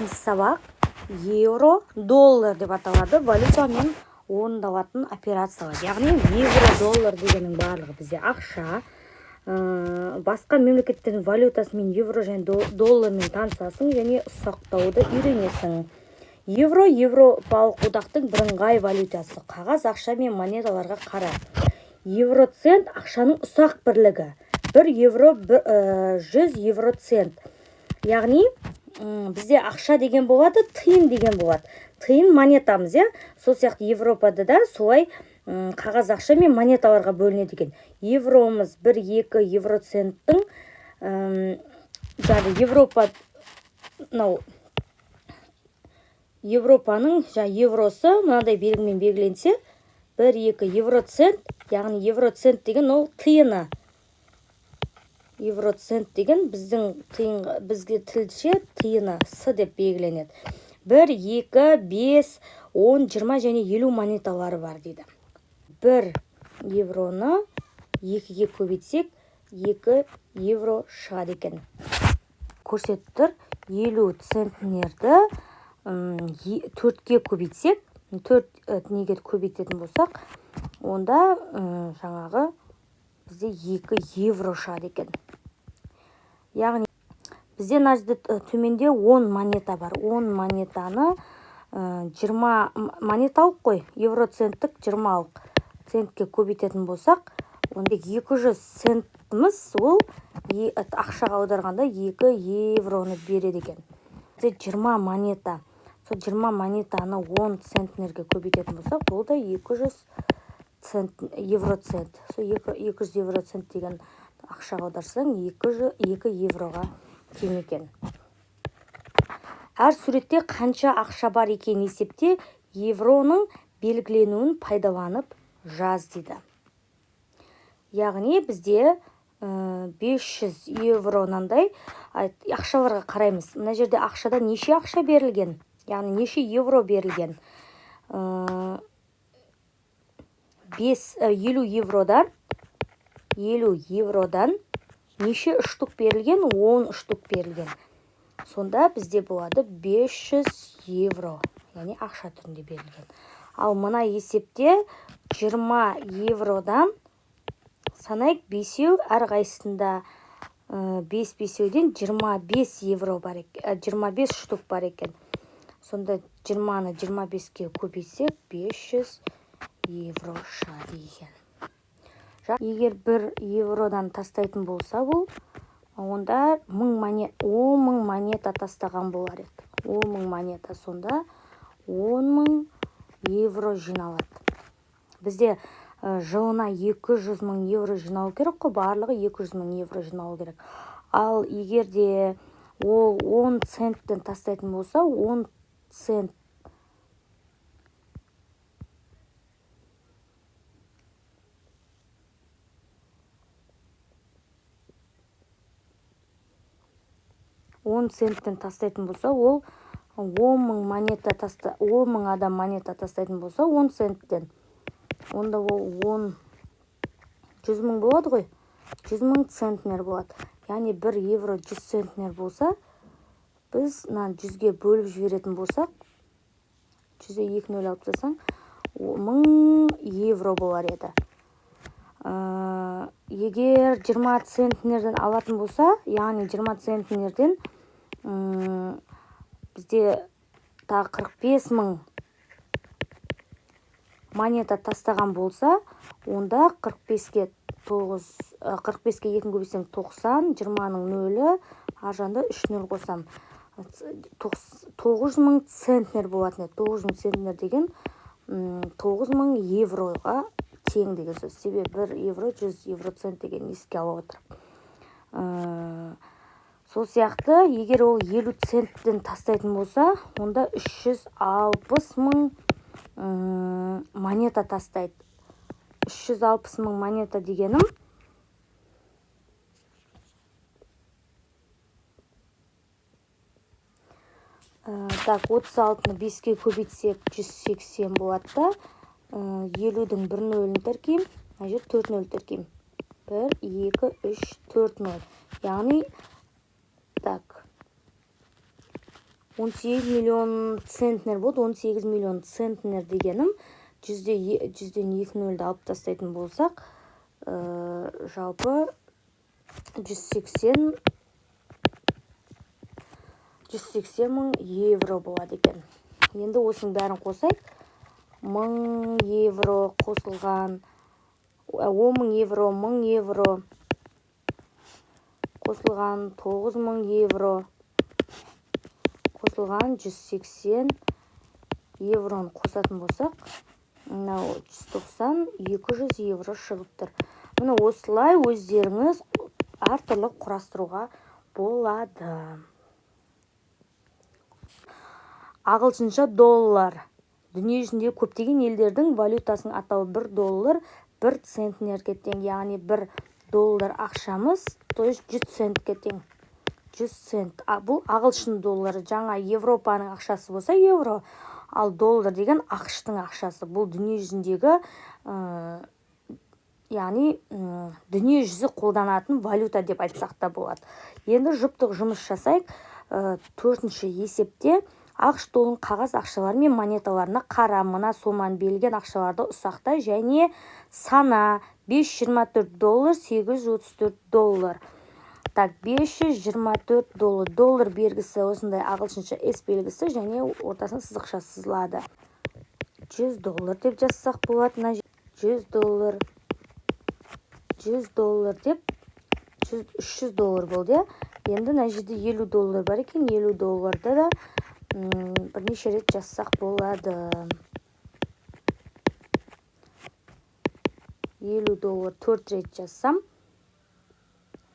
сабақ евро доллар деп аталады. Валютамен орындалатын операциялар. Яғни евро доллар дегеннің барлығы бізде ақша. Басқа мемлекеттердің валютасымен евро және доллармен танысасың және ұсақтауды үйренесің. Евро Европалық одақтың бірыңғай валютасы. Қағаз ақша мен монеталарға қара. Евроцент ақшаның ұсақ бірлігі. 1 евро 100 евроцент. Яғни бізде ақша деген болады, тиын деген болады. Тиын монетамыз, сол сияқты Европада да солай қағаз ақша мен монеталарға бөлінеді екен. Евромыз 1-2 евроценттің Европаның евросы мынадай белгімен белгіленсе, 1-2 евроцент, яғни евроцент деген ол тиыны. Евроцент деген бізге тілше тиыны с деп белгіленеді. 1, 2, 5, 10, 20 және 50 монеталары бар дейді. 1 евроны 2-ге көбейтсек 2 евро шығады екен. Көрсетіп тұр, 50 центнерді 4-ге көбейтсек, 4 неге көбейтетін болсақ, онда жаңағы бізде 2 евро шығады екен. Яғни бізде төменде 10 монета бар. 10 монетаны 20 монеталық қой, евроценттік 20-алық центке көбейтетін болсақ, онда 200 центіміз ол ақшаға аударғанда 2 евроны береді екен. Бізде 20 монета. Сол 20 монетаны 10 центнерге көбейтетін болсақ, ол да 200 евроцент. Сол 200 евроцент деген ақшаға аударсаң 2 евроға тең екен. Әр суретте қанша ақша бар екен есепте евроның белгіленуін пайдаланып жаз дейді. Яғни бізде 500 евронандай ақшаларға қараймыз. Мына жерде ақшада неше ақша берілген? Яғни неше евро берілген? 50 евродан неше үштік берілген? 10 үштік берілген. Сонда бізде болады 500 евро, яғни ақша түрінде берілген. Ал мына есепте 20 евродан санайық 5, әрқайсысында 5-5-ден 25 евро бар екен, 25 штук бар екен. Сонда 20-ны 25-ке көбейтсек 500 евро шығады екен. Егер 1 евродан тастайтын болса бұл, онда 10 мың монета тастаған болар еді. 10 мың монета, сонда 10 мың евро жиналады. Бізде жылына 200 мың евро жинау керек қой, барлығы 200 мың евро жинау керек. Ал егер де ол 10 центтен тастайтын болса, 10 цент 10 центтен тастайтын болса, ол 10 мың монета 10 мың адам монета тастайтын болса, 10 центтен. Онда ол 100 мың болады ғой. 100 мың центнер болады. Яғни 1 евро 100 центнер болса, біз 100-ге бөліп жіберетін болсақ, 100-е 2 нөл алып тастасаң, 1000 евро болар еді. Егер 20 центнерден алатын болса, яғни 20 центнерден бізде 45 мың монета тастаған болса, онда 45-ке 2 көбейтсем 90, 20-ның нөлі, аржанда 3 нөл қосам. 9 мың центнер болатын еді. 9 мың центнер деген 9 мың евроға тең деген сөз. Себебі 1 евро 100 евроцент деген еске алып отыр. Сол сияқты, егер ол 50 центтен тастайтын болса, онда 360 мың монета тастайды. 360 мың монета дегенім так, 36-ны 5-ке көбейтсек 180 болады да, 50-дің 1 нөлін тіркейм, жер 4 нөл тіркейм. 1, 2, 3, 4 нөл. Яғни, так, 18 миллион центнер болды. 18 миллион центнер дегенім жүзден 2 нөлді алып тастайтын болсақ, жалпы 180 мың евро болады екен. Енді осының бәрін қосайық. 1000 евро қосылған, 10.000 евро, 1000 евро қосылған, 9000 евро қосылған, 180 евроны қосатын болсақ, 190, 200 евро шығып тұр. Мұны осылай өздеріңіз әртүрлі құрастыруға болады. Ағылшынша доллар. Дүние жүзінде көптеген елдердің валютасының атауы 1 доллар 1 центнерге тең, яғни 1 доллар ақшамыз, то есть 100 центке тең. 100 цент. Бұл ағылшын доллары. Жаңа Европаның ақшасы болса евро, ал доллар деген ақштың ақшасы. Бұл дүние жүзіндегі, яғни дүние жүзі қолданатын валюта деп айтсақ та болады. Енді жұптық жұмыс жасайық. Төртінші есепте ақш долларының қағаз ақшалары мен монеталарына қара, мына соманы берілген ақшаларды ұсақта және сана. 524 доллар, 834 доллар. Так, 524 доллар. Доллар белгісі осындай ағылшынша S белгісі және ортасына сызықша сызылады. 100 доллар деп жазсақ болады. 100 доллар. 100 доллар деп 300 доллар болды. Енді мына жерде 50 доллар бар екен. 50 долларды да бірнеше рет жазсақ болады. 50 доллар 4 рет жазсам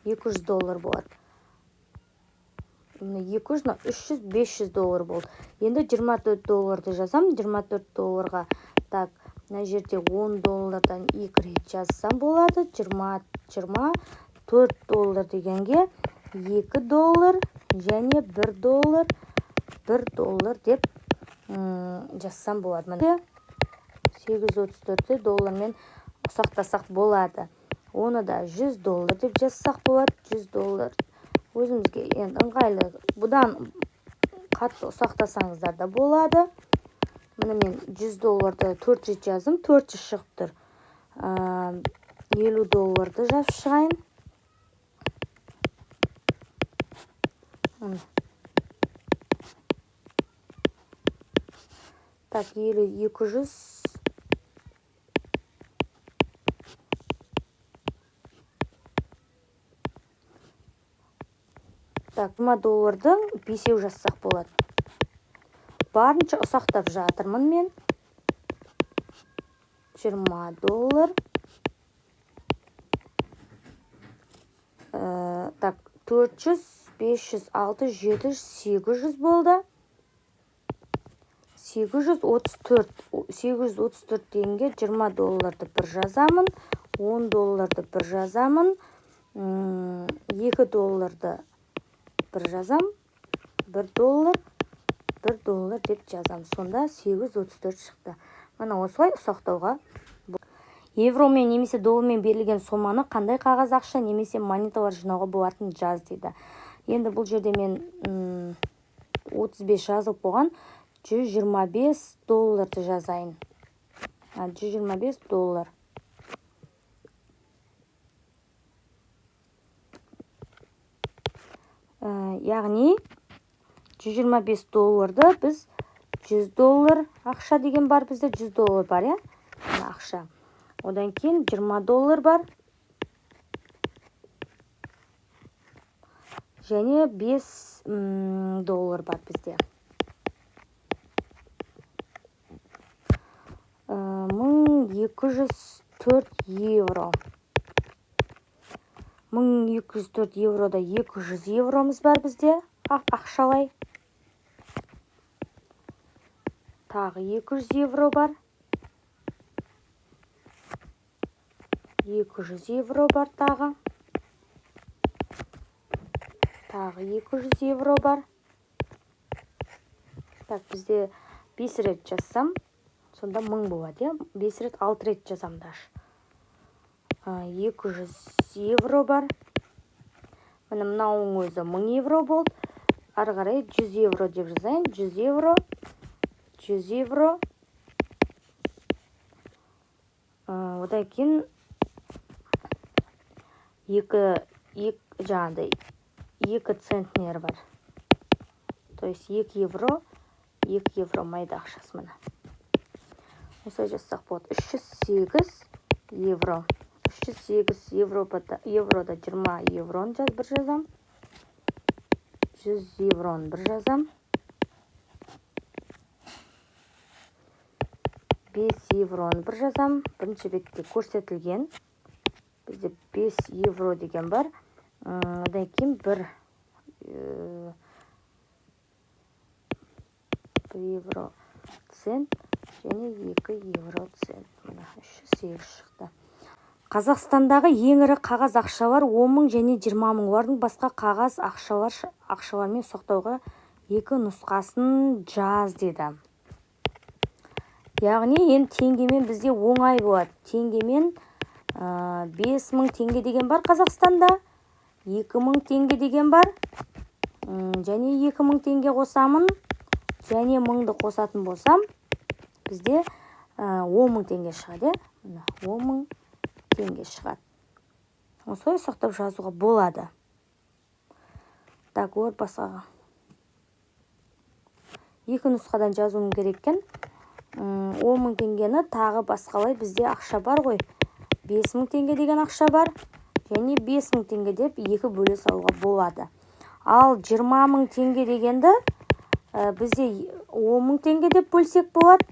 200 доллар болады. 200, 300, 500 доллар болды. Енді 24 долларды жазам. 24 долларға, так, мына жерде 10 доллардан 2 рет жазсам болады. 24 доллар дегенге 2 доллар және 1 доллар, 1 доллар деп жазсам болады. 834 доллармен ұсақтасақ болады. Оны да 100 доллар деп жазсақ болады. 100 доллар. Өзімізге енді ыңғайлы. Бұдан қатты ұсақтасаңыздар да болады. Міне мен 100 долларды 4 рет жаздым. 400 шығып тұр. 50 долларды жазып шығайын. Так, 50, 200. Так, 20 долларды 5 жазсақ болады. Барынша ұсақтап жатырмын мен. 20 доллар. Так, 400, 500, 600, 700, 800 болды. 834 дегенге 20 долларды бір жазамын. 10 долларды бір жазамын. 2 долларды бір жазам. 1 доллар деп жазам. Сонда 834 шықты. Мына осылай ұсақтауға. Евромен немесе доллармен берілген соманы қандай қағаз ақша немесе монеталар жинауға болатынын жаз дейді. Енді бұл жерде мен 35 жазып болған 125 долларды жазайын. 125 доллар. Яғни 125 долларды біз 100 доллар ақша деген бар бізде. 100 доллар бар, я? Ақша. Одан кейін 20 доллар бар. Және 5 доллар бар бізде. 1204 евро. 1204 еврода 200 евромыз бар бізде. Ақшалай. Тағы 200 евро бар. 200 евро бар тағы. Тағы 200 евро бар. Так, бізде 5 рет жазсам, сонда 1000 болады, 5 рет 6 рет жазам даже. 200 евро бар. Міне мынауың өзі 1000 евро болды. ары қарай 100 евро деп жазайын. 100 евро. 100 евро. Одан кейін жаңағыдай 2 центнер бар. То есть 2 евро майда ақшасы мына. Осылай жазсақ болады. 308 евро. 308 еврода 20 евроны бір жазам. 100 евроны бір жазам. 5 евроны бір жазам. Бірінші бетте көрсетілген. Бізде 5 евро деген бар. Одан кейін 1 евро цент және 2 евро цент. Мына 308 шықты. Қазақстандағы ең ірі қағаз ақшалар 10 мың және 20 мың. Олардың басқа қағаз ақшалармен сақтауға 2 нұсқасын жаз деді. Яғни енді теңгемен бізде оңай болады. Теңгемен 5 мың теңге деген бар Қазақстанда. 2 мың теңге деген бар. Және 2 мың теңге қосамын. Және мыңды қосатын болсам, бізде 10 мың теңге шығады. 10 мың теңге шығады. Осылай сақтап жазуға болады. Так, өр басқаға. 2 нұсқадан жазуым кереккен. 10 мың теңгені тағы басқалай бізде ақша бар ғой. 5 мың теңге деген ақша бар. Және 5 мың теңге деп 2 бөле салуға болады. Ал 20 мың теңге дегенді бізде 10 мың теңге деп бөлсек болады.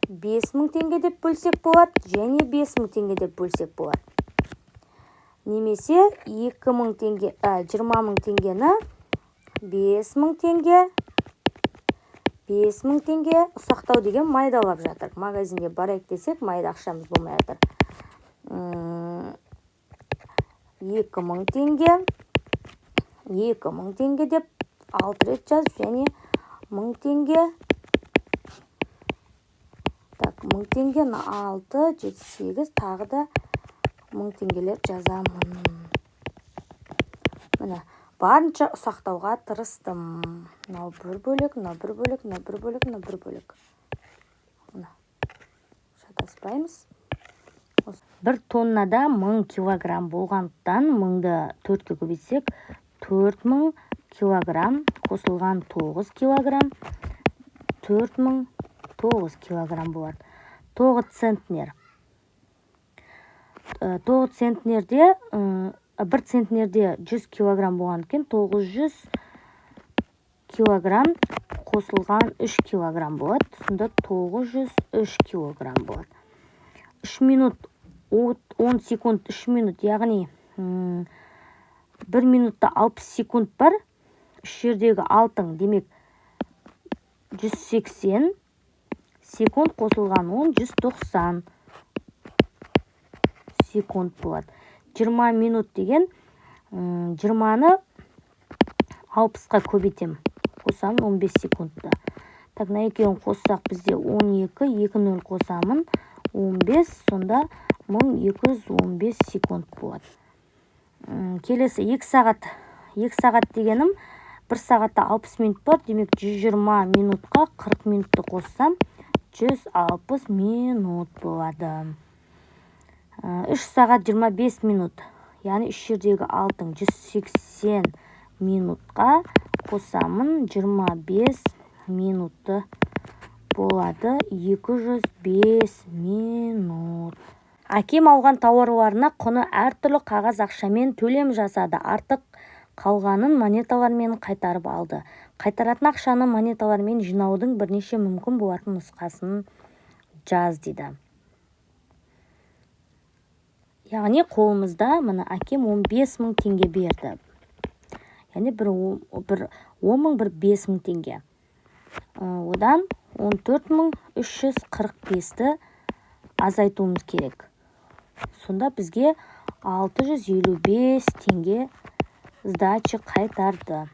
5 мың теңге деп бөлсек болады. Және 5 мың теңге деп бөлсек болады. Немесе 20 мың теңгені 5 мың теңге, 5 мың теңге ұсақтау деген майдалап жатыр. Магазинге барайық десек, майда ақшамыз болмай жатыр. 2 мың теңге, 2 мың теңге деп 6 рет жазып, және 1000 теңге. Так, 1000 теңге, 6, 7, 8, тағы да 1000 теңгелер жазамын. Міне, барынша ұсақтауға тырыстым. Мынау бір бөлек, мынау бір бөлек, мынау бір бөлек, мынау бір бөлек. Шатаспаймыз. 1 тоннада 1000 килограмм болғандықтан 1000-ды 4-ке көбейтсек, 4000 килограмм қосылған 9 килограмм, 4009 килограмм болады. 9 центнер. 9 центнерде, 1 центнерде 100 килограмм болған екен, 900 килограмм қосылған 3 килограмм болады. Сонда 903 килограмм болады. 3 минут, 10 секунд, 3 минут, яғни 1 минутта 60 секунд бар. Үш жердегі алтын, демек 180 секунд қосылған 10, 190 секунд болады. 20 минут деген 20-ны 60-қа көбейтем. Қосам 15 секундта. Так, на екеуін қоссақ бізде 12, 2-0 қосамын 15, сонда 1215 секунд болады. Келесі 2 сағат. 2 сағат дегенім 1 сағатта 60 минут бар, демек 120 минутқа 40 минутты қоссам 160 минут болады. 3 сағат 25 минут, яғни 3 жердегі алтын 180 минутқа қосамын 25 минутты болады, 205 минут. Әкем алған тауарларына құны әртүрлі қағаз ақшамен төлем жасады. Артық қалғанын монеталармен қайтарып алды. Қайтаратын ақшаны монеталармен жинаудың бірнеше мүмкін болатын нұсқасын жаз дейді. Яғни қолымызда мына әкем 15 мың теңге берді. Яғни бір 10 мың, бір 5 мың теңге. Одан 14345-ті азайтуымыз керек. Сонда бізге 655 теңге сдача қайтарды.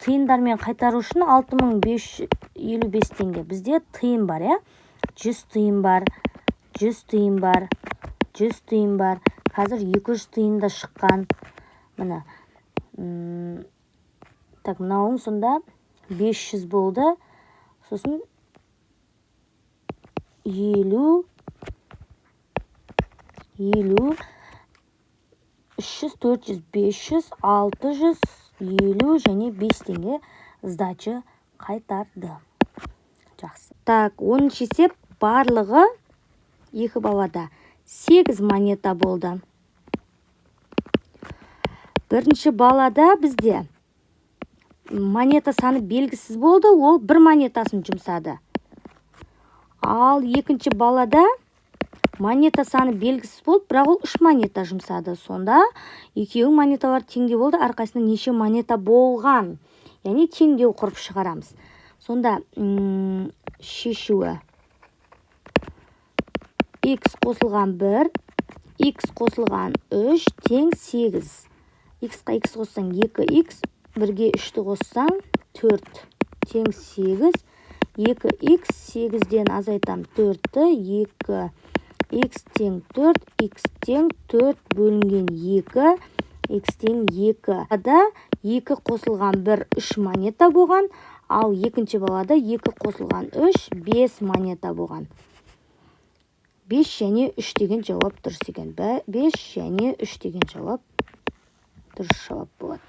Тиындармен қайтару үшін 6555 теңге. Бізде тиын бар, 100 тиын бар, 100 тиын бар, 100 тиын бар. Қазір 200 тиын да шыққан. Міне, Так, мынауың сонда 500 болды. Сосын 50, 300, 400, 500, 600, 50 және 5 теңге сдача қайтарды. Жақсы. Так, 10-ші есеп барлығы екі балада 8 монета болды. Бірінші балада бізде монета саны белгісіз болды, ол бір монетасын жұмсады. Ал екінші балада монета саны белгісіз болды, бірақ ол 3 монета жұмсады. Сонда екеуің монеталар теңдеу болды, әрқайсында неше монета болған. Яғни теңдеу құрып шығарамыз. Сонда шешуі x қосылған 1, x қосылған 3 тең 8. X-қа x қоссаң 2x, 1-ге 3-ті қоссаң 4 тең 8. 2x 8-ден азайтам 4-ті, 2x тең 4, x тең 4 бөлінген 2, x тең 2. Балада 2 қосылған 1, 3 монета болған, ал екінші балада 2 қосылған 3, 5 монета болған. 5 және 3 деген жауап дұрыс екен. 5 және 3 деген жауап дұрыс жауап болады.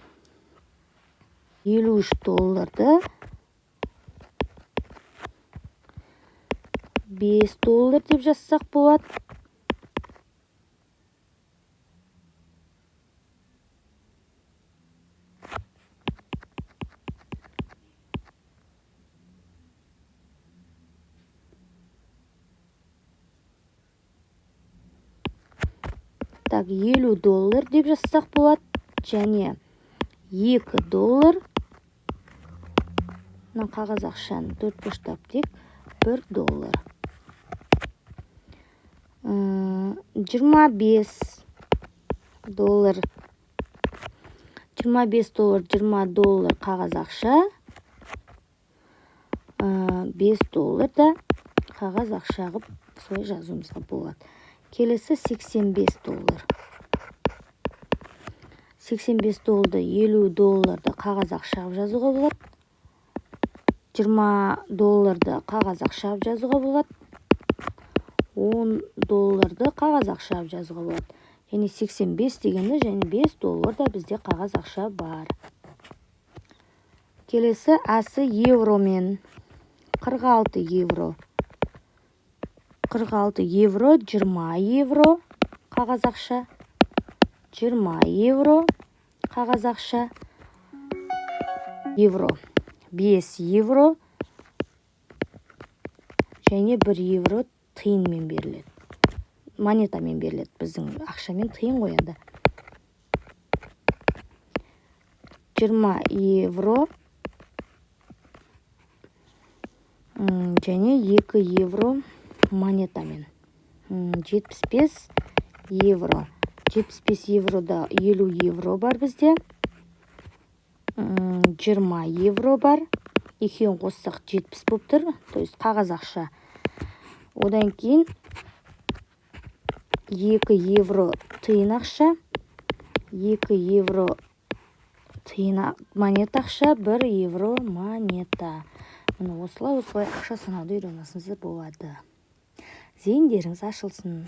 53 долларды 5 доллар деп жазсақ болады. Так, 50 доллар деп жазсақ болады. Және 2 доллар. Мына қағаз ақшаны 4 бөліп тек 1 доллар. 25 доллар. 25 доллар, 20 доллар қағаз ақша. 5 доллар да қағаз ақша ғып солай жазуымызға болады. Келесі 85 доллар. 85 долларды 50 долларды қағаз ақша ғып жазуға болады. 20 долларды қағаз ақша ғып жазуға болады. 10 долларды қағаз ақша ғып жазуға болады. Және 85 дегенде және 5 долларда бізде қағаз ақша бар. Келесі асы евромен. 46 евро. 46 евро, 20 евро қағаз ақша. 20 евро қағаз ақша. Евро. 5 евро және 1 евро тиынмен беріледі. Монетамен беріледі. Біздің ақшамен тиын қояды. 20 евро және 2 евро монетамен. 75 евро. 75 еврода 50 евро бар бізде. 20 евро бар. Екеуін қоссақ 70 болып тұр. То есть қағаз ақша. Одан кейін 2 евро тиын ақша. 2 евро тиын монета ақша. 1 евро монета. Осылай ақша санауды үйренесіңіздер болады. Зейіндеріңіз ашылсын.